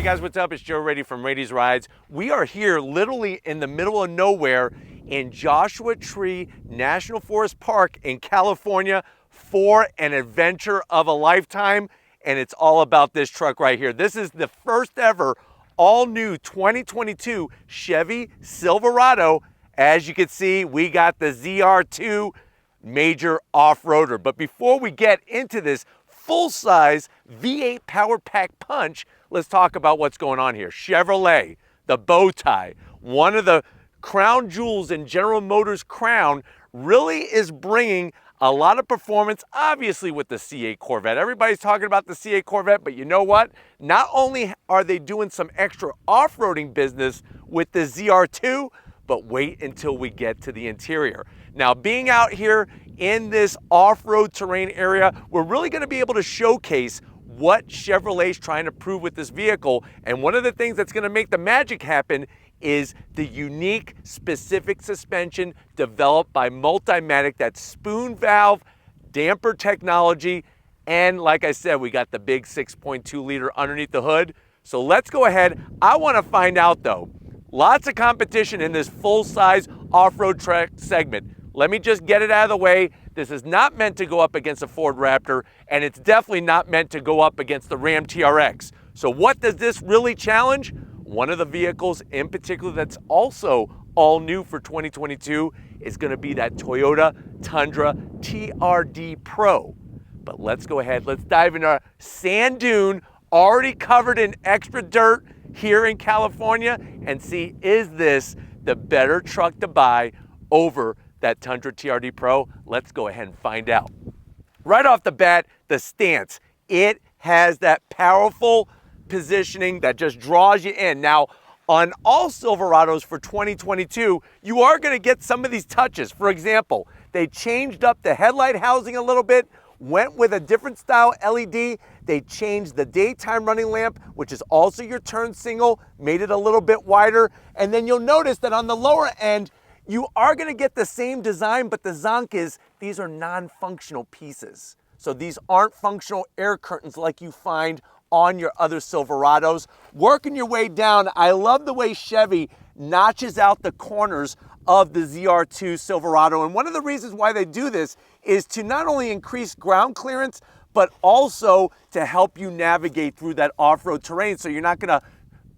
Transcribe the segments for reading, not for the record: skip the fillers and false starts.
guys, what's up? It's Joe Raiti from Raiti's Rides. We are here literally in the middle of nowhere in Joshua Tree National Forest Park in California for an adventure of a lifetime, and it's all about this truck right here. This is the first ever all-new 2022 Chevy Silverado. As you can see, we got the ZR2 major off-roader. But before we get into this full-size V8 Power Pack Punch, let's talk about what's going on here. Chevrolet, the bow tie, one of the crown jewels in General Motors' crown, really is bringing a lot of performance, obviously with the C8 Corvette. Everybody's talking about the C8 Corvette, but you know what? Not only are they doing some extra off-roading business with the ZR2, but wait until we get to the interior. Now, being out here in this off-road terrain area, we're really gonna be able to showcase what Chevrolet's trying to prove with this vehicle. And one of the things that's gonna make the magic happen is the unique specific suspension developed by Multimatic, that spoon valve damper technology. And like I said, we got the big 6.2 liter underneath the hood. So let's go ahead. I wanna find out though, lots of competition in this full-size off-road track segment. Let me just get it out of the way. This is not meant to go up against a Ford Raptor, and it's definitely not meant to go up against the Ram TRX. So what does this really challenge? One of the vehicles in particular that's also all new for 2022 is gonna be that Toyota Tundra TRD Pro. But let's go ahead, let's dive into our sand dune, already covered in extra dirt here in California, and see, is this the better truck to buy over that Tundra TRD Pro? Let's go ahead and find out. Right off the bat, the stance. It has that powerful positioning that just draws you in. Now, on all Silverados for 2022, you are gonna get some of these touches. For example, they changed up the headlight housing a little bit, went with a different style LED. They changed the daytime running lamp, which is also your turn signal, made it a little bit wider. And then you'll notice that on the lower end, you are gonna get the same design, but the zonk is, these are non-functional pieces. So these aren't functional air curtains like you find on your other Silverados. Working your way down, I love the way Chevy notches out the corners of the ZR2 Silverado. And one of the reasons why they do this is to not only increase ground clearance, but also to help you navigate through that off-road terrain so you're not gonna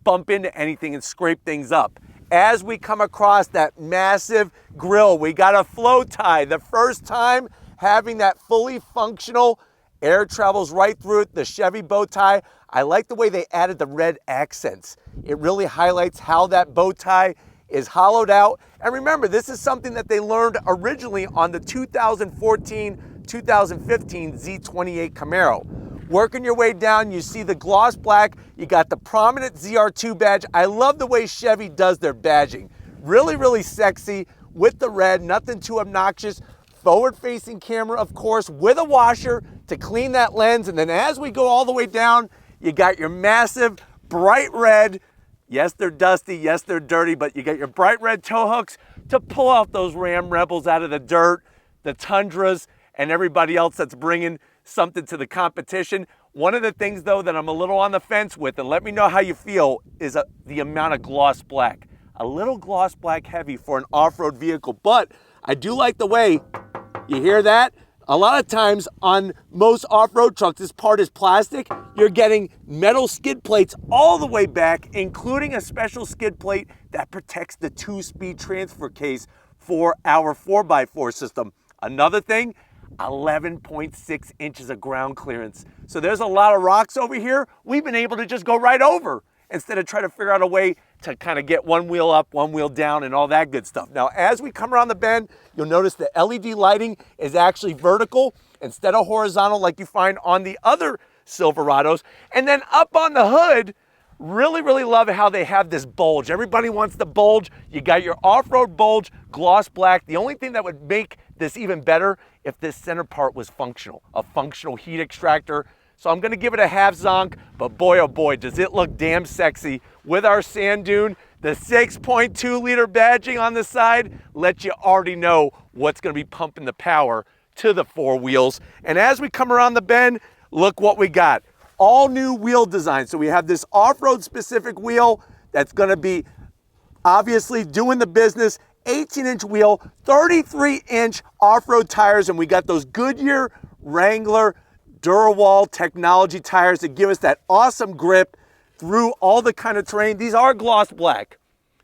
bump into anything and scrape things up. As we come across that massive grille, we got a flow tie. The first time having that fully functional, air travels right through it, the Chevy bow tie. I like the way they added the red accents. It really highlights how that bow tie is hollowed out. And remember, this is something that they learned originally on the 2014-2015 Z28 Camaro. Working your way down, you see the gloss black, you got the prominent ZR2 badge. I love the way Chevy does their badging. Really, really sexy with the red, nothing too obnoxious. Forward-facing camera, of course, with a washer to clean that lens. And then as we go all the way down, you got your massive bright red. Yes, they're dusty, yes, they're dirty, but you got your bright red tow hooks to pull out those Ram Rebels out of the dirt, the Tundras, and everybody else that's bringing something to the competition. One of the things though that I'm a little on the fence with, and let me know how you feel, is the amount of gloss black. A little gloss black heavy for an off-road vehicle, but I do like the way, you hear that? A lot of times on most off-road trucks, this part is plastic. You're getting metal skid plates all the way back, including a special skid plate that protects the 2-speed transfer case for our 4x4 system. Another thing, 11.6 inches of ground clearance. So there's a lot of rocks over here. We've been able to just go right over instead of trying to figure out a way to kind of get one wheel up, one wheel down, and all that good stuff. Now, as we come around the bend, you'll notice the LED lighting is actually vertical instead of horizontal like you find on the other Silverados. And then up on the hood, really, really love how they have this bulge. Everybody wants the bulge. You got your off-road bulge, gloss black. The only thing that would make this even better if this center part was functional, a functional heat extractor. So I'm gonna give it a half zonk, but boy, oh boy, does it look damn sexy with our sand dune. The 6.2 liter badging on the side lets you already know what's gonna be pumping the power to the four wheels. And as we come around the bend, look what we got. all new wheel design. So we have this off-road specific wheel that's gonna be obviously doing the business, 18-inch wheel, 33-inch off-road tires, and we got those Goodyear Wrangler Durawall technology tires that give us that awesome grip through all the kind of terrain. These are gloss black,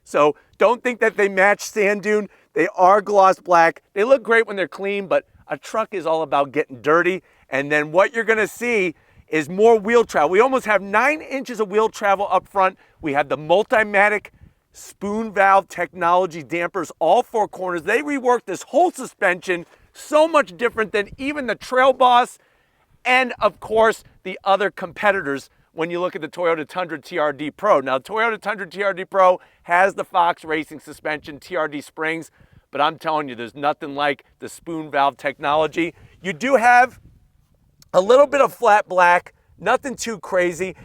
so don't think that they match sand dune. They are gloss black. They look great when they're clean, but a truck is all about getting dirty. And then what you're gonna see is more wheel travel. We almost have 9 inches of wheel travel up front. We have the Multimatic spoon valve technology dampers, all 4 corners. They reworked this whole suspension, so much different than even the Trail Boss and of course the other competitors when you look at the Toyota Tundra TRD Pro. Now, Toyota Tundra TRD Pro has the Fox Racing suspension, TRD springs, but I'm telling you, there's nothing like the spoon valve technology. You do have a little bit of flat black, nothing too crazy.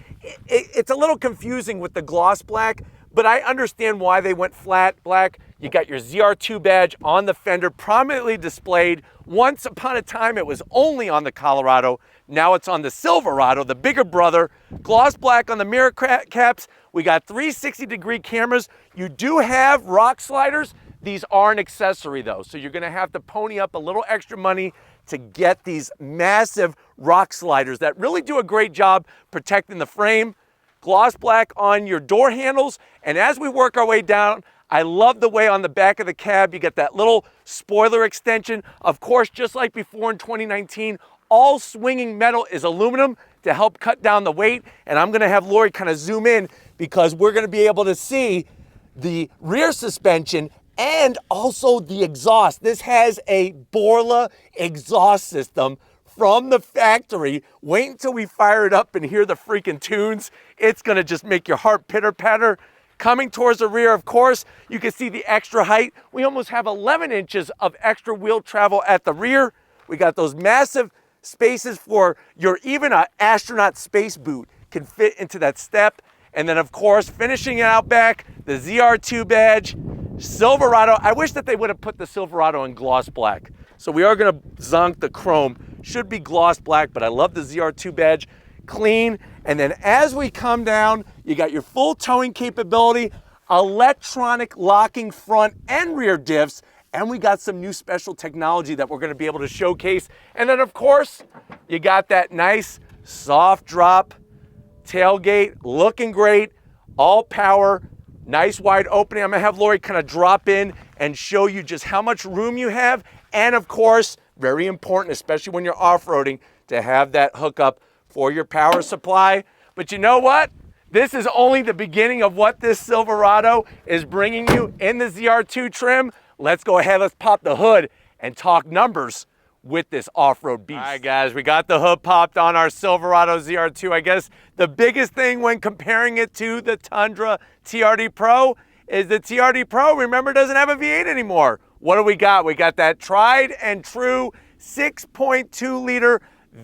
It's a little confusing with the gloss black, but I understand why they went flat black. You got your ZR2 badge on the fender, prominently displayed. Once upon a time, it was only on the Colorado. Now it's on the Silverado, the bigger brother. Gloss black on the mirror caps. We got 360-degree cameras. You do have rock sliders. These are an accessory though, so you're gonna have to pony up a little extra money to get these massive rock sliders that really do a great job protecting the frame. Gloss black on your door handles. And as we work our way down, I love the way on the back of the cab, you get that little spoiler extension. Of course, just like before in 2019, all swinging metal is aluminum to help cut down the weight. And I'm gonna have Lori kind of zoom in because we're gonna be able to see the rear suspension and also the exhaust. This has a Borla exhaust system from the factory. Wait until we fire it up and hear the freaking tunes. It's gonna just make your heart pitter patter. Coming towards the rear, of course, you can see the extra height. We almost have 11 inches of extra wheel travel at the rear. We got those massive spaces for even an astronaut space boot can fit into that step. And then of course, finishing it out back, the ZR2 badge, Silverado. I wish that they would have put the Silverado in gloss black. So we are gonna zonk the chrome. Should be gloss black, but I love the ZR2 badge. Clean. And then as we come down, you got your full towing capability, electronic locking front and rear diffs, and we got some new special technology that we're gonna be able to showcase. And then of course, you got that nice soft drop tailgate, looking great, all power, nice wide opening. I'm gonna have Lori kind of drop in and show you just how much room you have. And of course, very important, especially when you're off-roading, to have that hookup for your power supply. But you know what? This is only the beginning of what this Silverado is bringing you in the ZR2 trim. Let's go ahead, let's pop the hood and talk numbers with this off-road beast. All right, guys, we got the hood popped on our Silverado ZR2. I guess the biggest thing when comparing it to the Tundra TRD Pro is the TRD Pro, remember, doesn't have a V8 anymore. What do we got? We got that tried and true 6.2 liter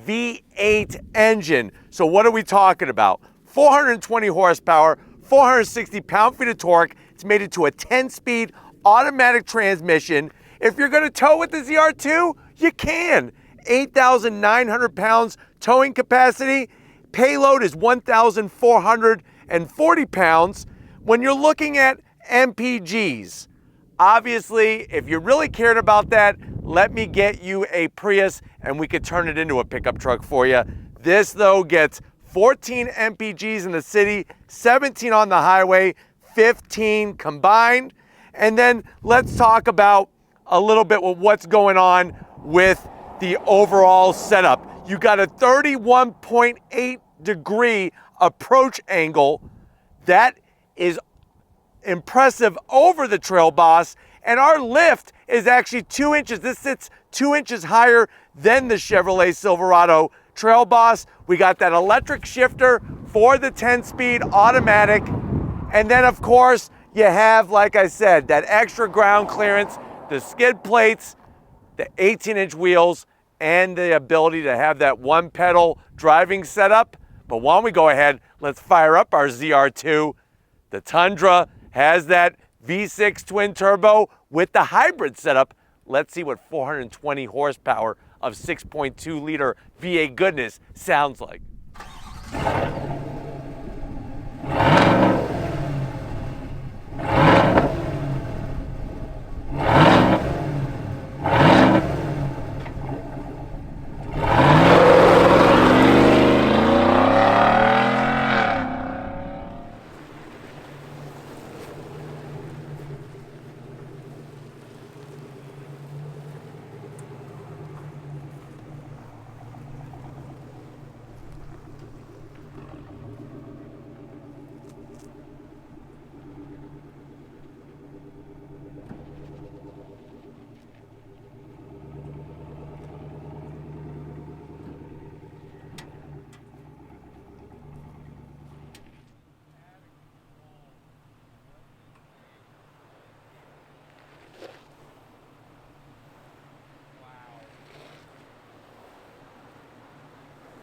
V8 engine. So what are we talking about? 420 horsepower, 460 pound-feet of torque. It's made it to a 10-speed automatic transmission. If you're gonna tow with the ZR2, you can. 8,900 pounds towing capacity. Payload is 1,440 pounds. When you're looking at MPGs, obviously, if you really cared about that, let me get you a Prius and we could turn it into a pickup truck for you. This though gets 14 MPGs in the city, 17 on the highway, 15 combined. And then let's talk about a little bit with what's going on with the overall setup. You got a 31.8 degree approach angle. That is impressive over the Trail Boss. And our lift is actually 2 inches. This sits 2 inches higher than the Chevrolet Silverado Trail Boss. We got that electric shifter for the 10-speed automatic. And then of course, you have, like I said, that extra ground clearance, the skid plates, the 18-inch wheels, and the ability to have that one pedal driving setup. But why don't we go ahead, let's fire up our ZR2. The Tundra has that V6 twin turbo with the hybrid setup. Let's see what 420 horsepower of 6.2 liter V8 goodness sounds like.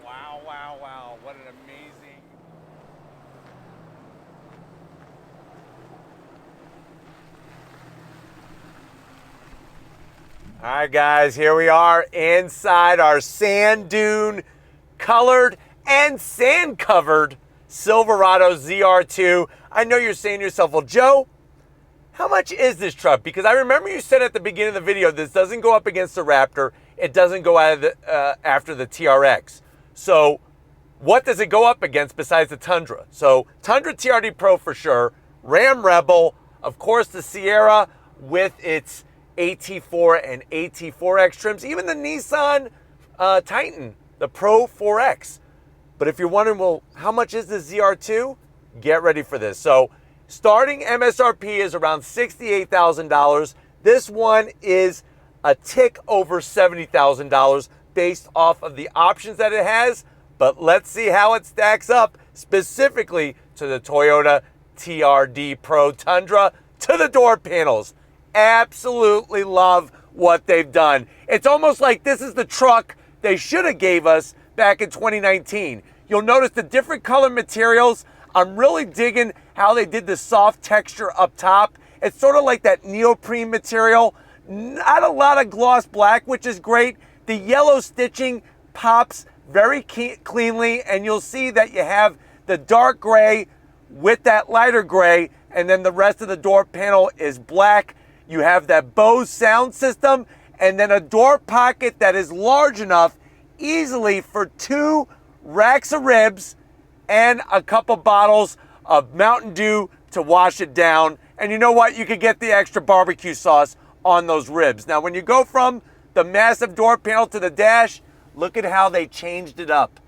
Wow, wow, wow. What an amazing. All right, guys, here we are inside our sand dune colored and sand covered Silverado ZR2. I know you're saying to yourself, well, Joe, how much is this truck? Because I remember you said at the beginning of the video, this doesn't go up against the Raptor. It doesn't go out of the, after the TRX. So what does it go up against besides the Tundra? So Tundra TRD Pro for sure, Ram Rebel, of course the Sierra with its AT4 and AT4X trims, even the Nissan Titan, the Pro 4X. But if you're wondering, well, how much is this ZR2? Get ready for this. So starting MSRP is around $68,000. This one is a tick over $70,000 based off of the options that it has. But let's see how it stacks up specifically to the Toyota TRD Pro Tundra, to the door panels. Absolutely love what they've done. It's almost like this is the truck they should have gave us back in 2019. You'll notice the different color materials. I'm really digging how they did the soft texture up top. It's sort of like that neoprene material. Not a lot of gloss black, which is great. The yellow stitching pops very cleanly, and you'll see that you have the dark gray with that lighter gray, and then the rest of the door panel is black. You have that Bose sound system, and then a door pocket that is large enough easily for 2 racks of ribs and a couple bottles of Mountain Dew to wash it down. And you know what? You could get the extra barbecue sauce on those ribs. Now, when you go from the massive door panel to the dash, look at how they changed it up.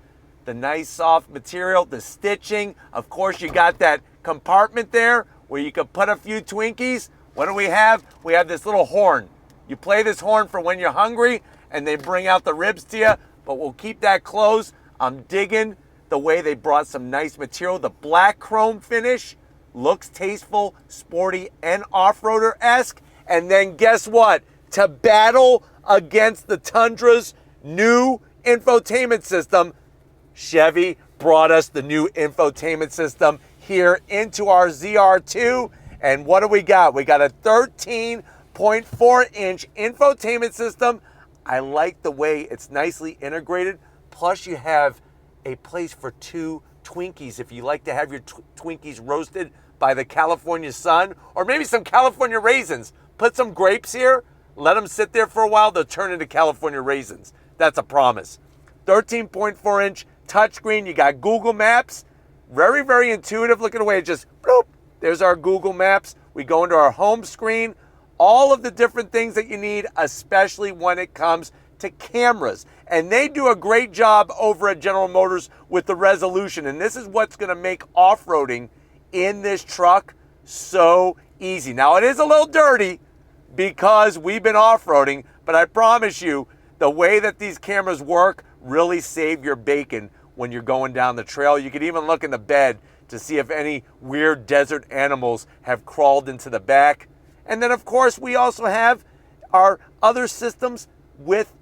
The nice soft material, the stitching. Of course, you got that compartment there where you could put a few Twinkies. What do we have? We have this little horn. You play this horn for when you're hungry and they bring out the ribs to you, but we'll keep that closed. I'm digging the way they brought some nice material. The black chrome finish looks tasteful, sporty, and off-roader-esque. And then guess what? To battle against the Tundra's new infotainment system, Chevy brought us the new infotainment system here into our ZR2. And what do we got? We got a 13.4-inch infotainment system. I like the way it's nicely integrated. Plus you have a place for 2 Twinkies if you like to have your Twinkies roasted by the California sun, or maybe some California raisins. Put some grapes here, let them sit there for a while, they'll turn into California raisins. That's a promise. 13.4-inch touchscreen. You got Google Maps. Very, very intuitive. Look at the way it just, bloop. There's our Google Maps. We go into our home screen. All of the different things that you need, especially when it comes to cameras. And they do a great job over at General Motors with the resolution. And this is what's going to make off-roading in this truck so easy. Now, it is a little dirty because we've been off-roading, but I promise you, the way that these cameras work really save your bacon when you're going down the trail. You could even look in the bed to see if any weird desert animals have crawled into the back. And then, of course, we also have our other systems with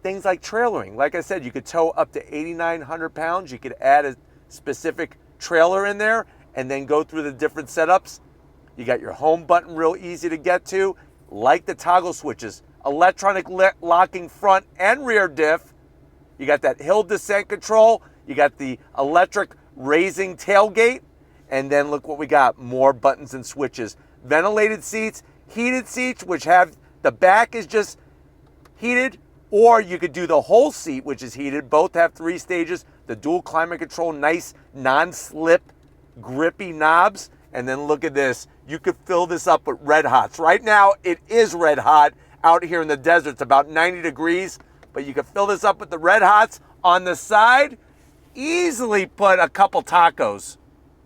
things like trailering. Like I said, you could tow up to 8,900 pounds. You could add a specific trailer in there and then go through the different setups. You got your home button real easy to get to, like the toggle switches, electronic locking front and rear diff. You got that hill descent control. You got the electric raising tailgate, and then look what we got, more buttons and switches. Ventilated seats, heated seats, which have, the back is just heated, or you could do the whole seat, which is heated. Both have 3 stages. The dual climate control, nice non-slip, grippy knobs. And then look at this. You could fill this up with red hots. Right now, it is red hot out here in the desert. It's about 90 degrees, but you could fill this up with the red hots. On the side, easily put a couple tacos.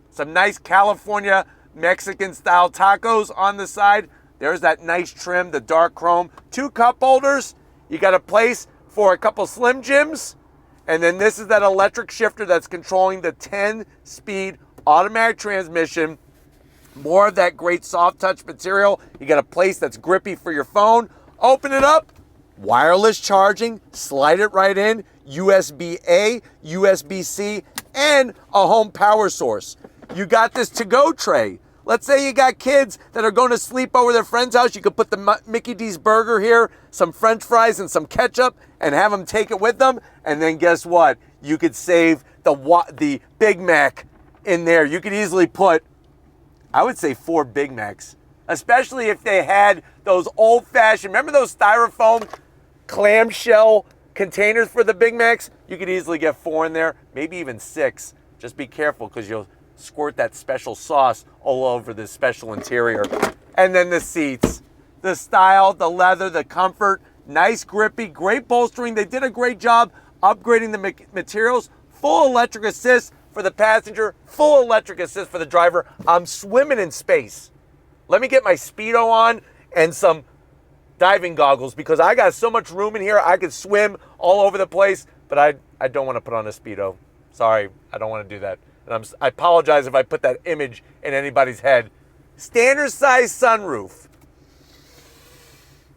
Some nice California Mexican style tacos on the side. There's that nice trim, the dark chrome. 2 cup holders. You got a place for a couple Slim Jims. And then this is that electric shifter that's controlling the 10-speed automatic transmission. More of that great soft touch material. You got a place that's grippy for your phone. Open it up. Wireless charging. Slide it right in. USB-A, USB-C, and a home power source. You got this to-go tray. Let's say you got kids that are going to sleep over their friend's house. You could put the Mickey D's burger here, some French fries, and some ketchup, and have them take it with them. And then guess what? You could save the Big Mac in there. You could easily put, I would say, 4 Big Macs, especially if they had those old-fashioned, remember those styrofoam clamshell containers for the Big Macs? You could easily get 4 in there, maybe even 6. Just be careful, because you'll squirt that special sauce all over this special interior. And then the seats, the style, the leather, the comfort, nice grippy, great bolstering. They did a great job upgrading the materials. Full electric assist for the passenger, full electric assist for the driver. I'm swimming in space. Let me get my Speedo on and some diving goggles, because I got so much room in here. I could swim all over the place, but I don't want to put on a Speedo. Sorry, I don't want to do that. And I apologize if I put that image in anybody's head. Standard size sunroof.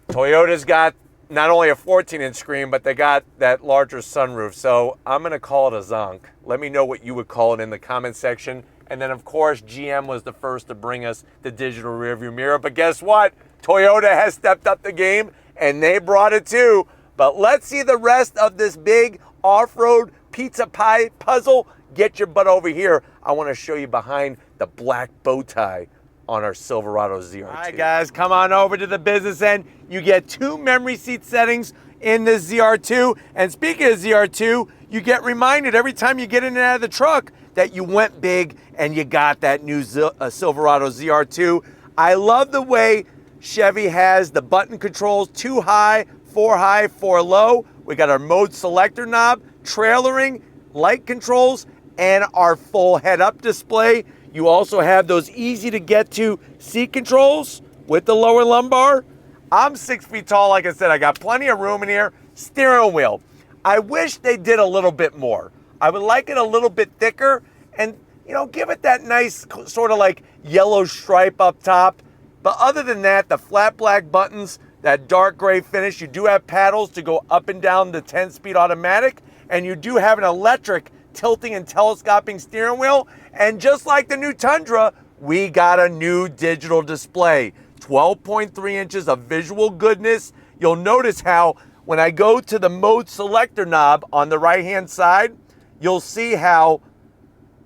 Toyota's got not only a 14-inch screen, but they got that larger sunroof. So I'm going to call it a zonk. Let me know what you would call it in the comment section. And then, of course, GM was the first to bring us the digital rearview mirror. But guess what? Toyota has stepped up the game, and they brought it too. But let's see the rest of this big off-road pizza pie puzzle. Get your butt over here. I want to show you behind the black bow tie on our Silverado ZR2. All right, guys, come on over to the business end. You get 2 memory seat settings in the ZR2. And speaking of ZR2, you get reminded every time you get in and out of the truck that you went big and you got that new Silverado ZR2. I love the way Chevy has the button controls, 2 high, 4 low. We got our mode selector knob, trailering, light controls, and our full head-up display. You also have those easy-to-get-to seat controls with the lower lumbar. I'm 6 feet tall, like I said. I got plenty of room in here. Steering wheel. I wish they did a little bit more. I would like it a little bit thicker and, you know, give it that nice sort of like yellow stripe up top. But other than that, the flat black buttons, that dark gray finish, you do have paddles to go up and down the 10-speed automatic, and you do have an electric tilting and telescoping steering wheel. And just like the new Tundra, we got a new digital display. 12.3 inches of visual goodness. You'll notice how when I go to the mode selector knob on the right-hand side, you'll see how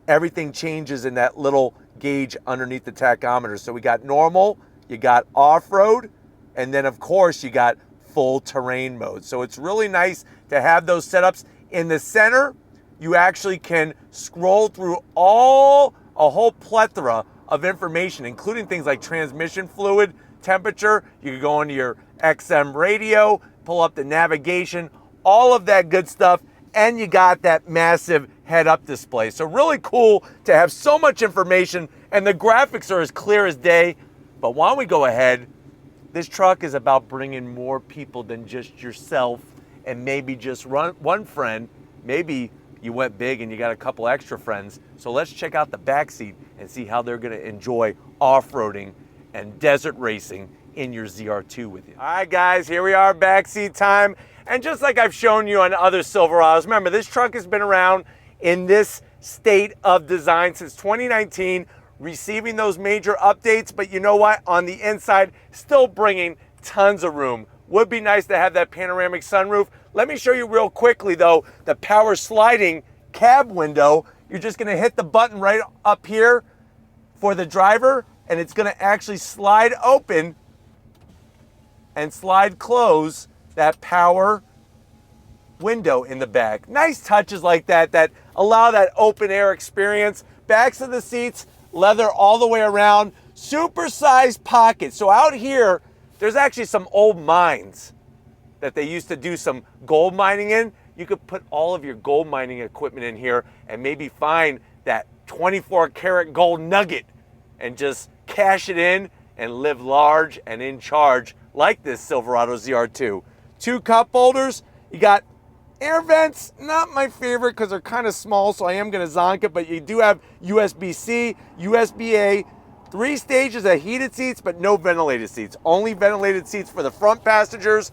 everything changes in that little gauge underneath the tachometer. So we got normal, you got off-road, and then of course you got full terrain mode. So it's really nice to have those setups. In the center, you actually can scroll through a whole plethora of information, including things like transmission fluid, temperature. You can go into your XM radio, pull up the navigation, all of that good stuff, and you got that massive head-up display. So really cool to have so much information, and the graphics are as clear as day. But why don't we go ahead? This truck is about bringing more people than just yourself and maybe just one friend. Maybe you went big and you got a couple extra friends. So let's check out the backseat and see how they're gonna enjoy off-roading and desert racing in your ZR2 with you. All right, guys, here we are, backseat time. And just like I've shown you on other Silverados, remember, this truck has been around in this state of design since 2019, receiving those major updates, but you know what? On the inside, still bringing tons of room. Would be nice to have that panoramic sunroof. Let me show you real quickly, though, the power sliding cab window, you're just gonna hit the button right up here for the driver, and it's gonna actually slide open and slide close that power window in the back. Nice touches like that that allow that open air experience. Backs of the seats, leather all the way around, super sized pockets. So out here, there's actually some old mines that they used to do some gold mining in. You could put all of your gold mining equipment in here and maybe find that 24 karat gold nugget and just cash it in and live large and in charge like this Silverado ZR2. 2 cup holders, you got air vents, not my favorite because they're kind of small, so I am gonna zonk it, but you do have USB-C, USB-A, 3 stages of heated seats, but no ventilated seats. Only ventilated seats for the front passengers.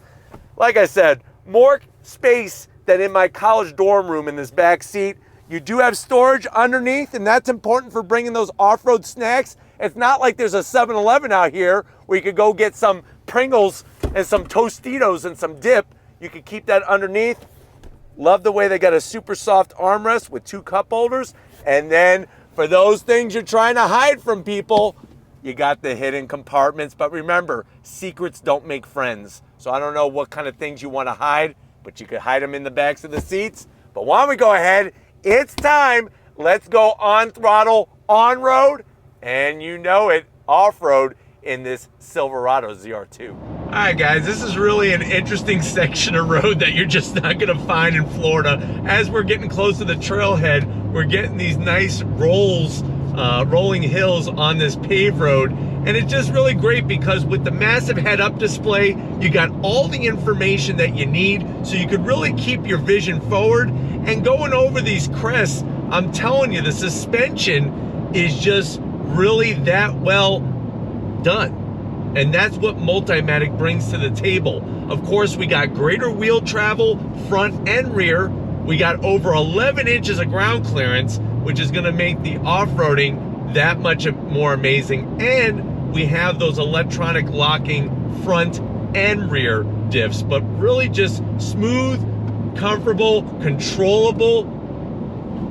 Like I said, more space than in my college dorm room in this back seat. You do have storage underneath, and that's important for bringing those off-road snacks. It's not like there's a 7-Eleven out here where you could go get some Pringles and some Tostitos and some dip. You could keep that underneath. Love the way they got a super soft armrest with 2 cup holders. And then for those things you're trying to hide from people, you got the hidden compartments. But remember, secrets don't make friends. So I don't know what kind of things you want to hide, but you could hide them in the backs of the seats. But why don't we go ahead? It's time. Let's go on throttle, on road, and you know it, off road in this Silverado ZR2. All right, guys, this is really an interesting section of road that you're just not gonna find in Florida. As we're getting close to the trailhead, we're getting these nice rolling hills on this paved road. And it's just really great because with the massive head-up display, you got all the information that you need so you could really keep your vision forward. And going over these crests, I'm telling you, the suspension is just really that well done. And that's what Multimatic brings to the table. Of course, we got greater wheel travel, front and rear. We got over 11 inches of ground clearance, which is gonna make the off-roading that much more amazing. And we have those electronic locking front and rear diffs, but really just smooth, comfortable, controllable,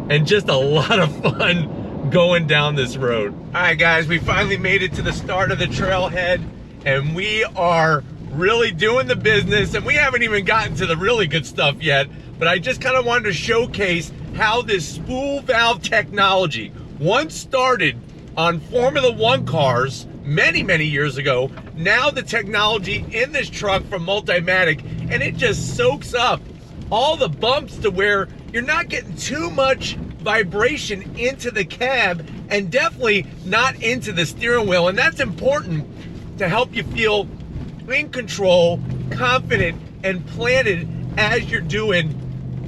and just a lot of fun going down this road. All right, guys, we finally made it to the start of the trailhead, and we are really doing the business, and we haven't even gotten to the really good stuff yet, but I just kind of wanted to showcase how this spool valve technology, once started on Formula One cars many years ago, now the technology in this truck from Multimatic, and it just soaks up all the bumps to where you're not getting too much vibration into the cab and definitely not into the steering wheel. And that's important to help you feel in control, confident, and planted as you're doing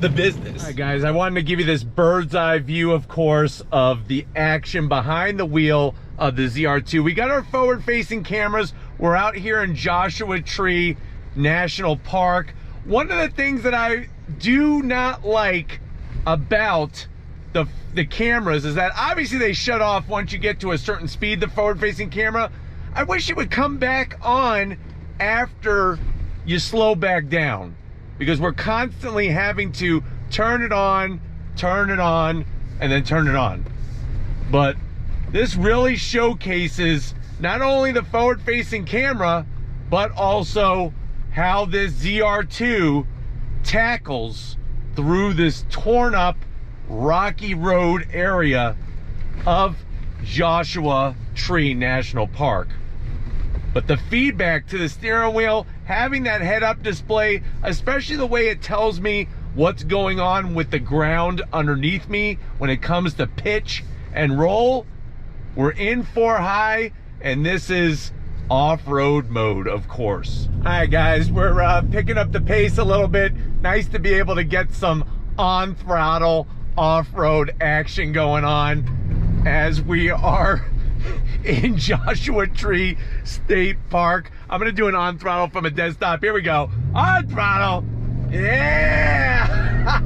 the business. All right, guys, I wanted to give you this bird's eye view, of course, of the action behind the wheel of the ZR2. We got our forward-facing cameras. We're out here in Joshua Tree National Park. One of the things that I do not like about the cameras is that obviously they shut off once you get to a certain speed, the forward-facing camera. I wish it would come back on after you slow back down, because we're constantly having to turn it on, and then turn it on. But this really showcases not only the forward-facing camera, but also how this ZR2 tackles through this torn up rocky road area of Joshua Tree National Park. But the feedback to the steering wheel, having that head-up display, especially the way it tells me what's going on with the ground underneath me when it comes to pitch and roll. We're in 4 high, and this is off-road mode, of course. All right, guys, we're picking up the pace a little bit. Nice to be able to get some on-throttle, off-road action going on as we are in Joshua Tree State Park. I'm gonna do an on throttle from a desktop. Here we go. On throttle. Yeah.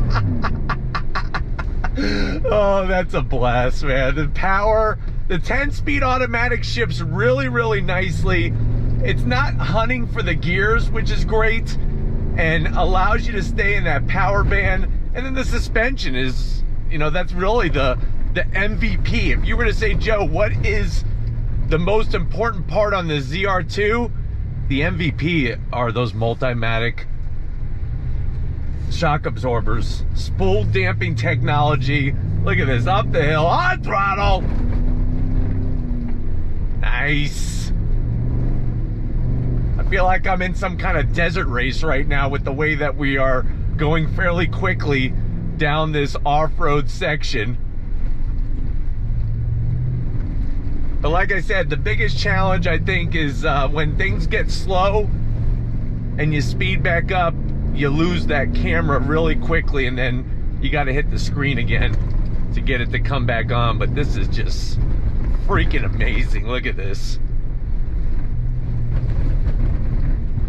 Oh, that's a blast, man. The power, the 10-speed automatic shifts really nicely. It's not hunting for the gears, which is great, and allows you to stay in that power band. And then the suspension is You know, that's really the MVP. If you were to say, Joe, what is the most important part on the ZR2? The MVP are those Multimatic shock absorbers, spool damping technology. Look at this, up the hill, on throttle. Nice. I feel like I'm in some kind of desert race right now with the way that we are going fairly quickly down this off-road section. But like I said, the biggest challenge I think is when things get slow and you speed back up, you lose that camera really quickly, and then you got to hit the screen again to get it to come back on. But this is just freaking amazing. Look at this.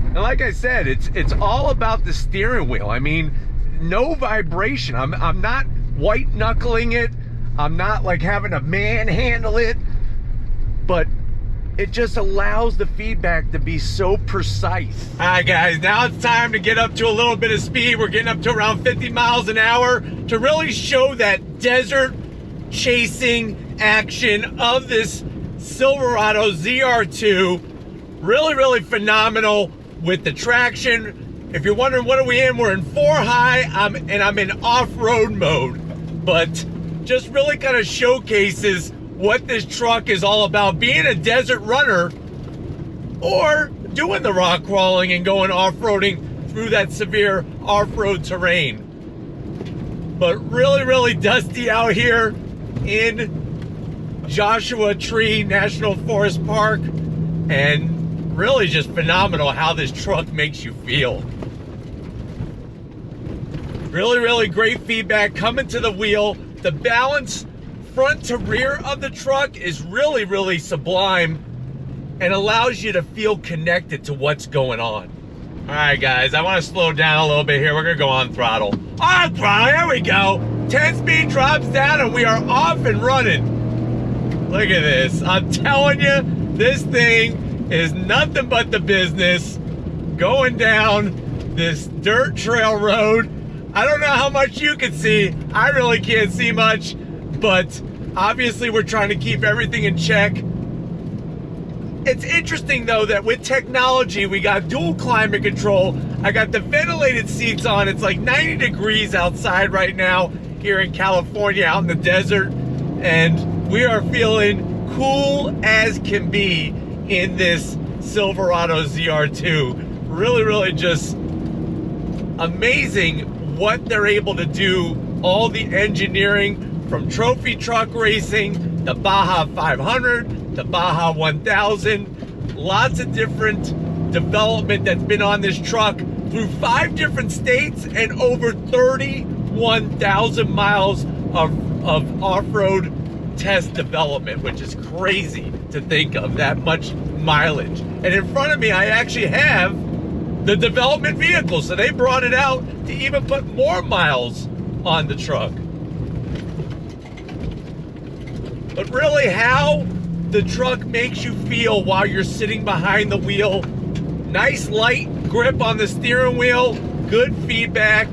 And like I said, it's all about the steering wheel. I mean, no vibration. I'm not white knuckling it. I'm not like having a manhandle it, but it just allows the feedback to be so precise. All right, guys, now it's time to get up to a little bit of speed. We're getting up to around 50 miles an hour to really show that desert chasing action of this Silverado ZR2. Really, really phenomenal with the traction. If you're wondering what are we in, we're in 4 high, and I'm in off-road mode. But just really kind of showcases what this truck is all about, being a desert runner or doing the rock crawling and going off-roading through that severe off-road terrain. But really, really dusty out here in Joshua Tree National Forest Park, and really just phenomenal how this truck makes you feel. Really, really great feedback coming to the wheel. The balance front to rear of the truck is really, really sublime and allows you to feel connected to what's going on. All right, guys, I want to slow down a little bit here. We're gonna go on throttle. On throttle, here we go. 10-speed drops down and we are off and running. Look at this. I'm telling you, this thing is nothing but the business. Going down this dirt trail road. I don't know how much you can see. I really can't see much. But obviously we're trying to keep everything in check. It's interesting though that with technology, we got dual climate control. I got the ventilated seats on. It's like 90 degrees outside right now here in California, out in the desert. And we are feeling cool as can be in this Silverado ZR2. Really, really just amazing what they're able to do. All the engineering, from trophy truck racing, the Baja 500, the Baja 1000, lots of different development that's been on this truck through 5 different states and over 31,000 miles of off-road test development, which is crazy to think of, that much mileage. And in front of me, I actually have the development vehicle, so they brought it out to even put more miles on the truck. But really how the truck makes you feel while you're sitting behind the wheel. Nice light grip on the steering wheel, good feedback,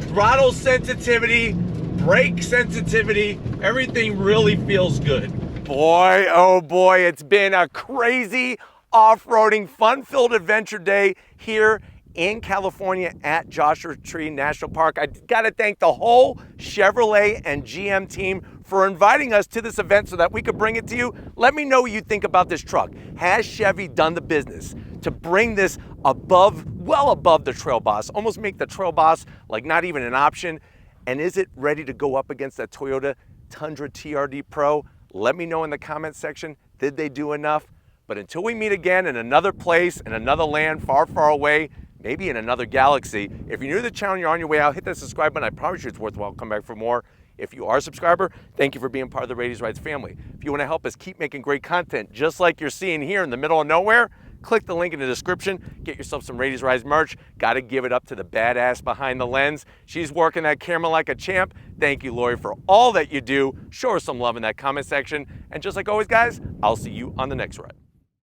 throttle sensitivity, brake sensitivity, everything really feels good. Boy, oh boy, it's been a crazy off-roading, fun-filled adventure day here in California at Joshua Tree National Park. I gotta thank the whole Chevrolet and GM team for inviting us to this event so that we could bring it to you. Let me know what you think about this truck. Has Chevy done the business to bring this above, well above the Trail Boss, almost make the Trail Boss like not even an option? And is it ready to go up against that Toyota Tundra TRD Pro? Let me know in the comments section. Did they do enough? But until we meet again in another place, in another land far, far away, maybe in another galaxy, if you're new to the channel, you're on your way out, hit that subscribe button. I promise you it's worthwhile. Come back for more. If you are a subscriber, thank you for being part of the Raiti's Rides family. If you want to help us keep making great content, just like you're seeing here in the middle of nowhere, click the link in the description. Get yourself some Raiti's Rides merch. Got to give it up to the badass behind the lens. She's working that camera like a champ. Thank you, Lori, for all that you do. Show her some love in that comment section. And just like always, guys, I'll see you on the next ride.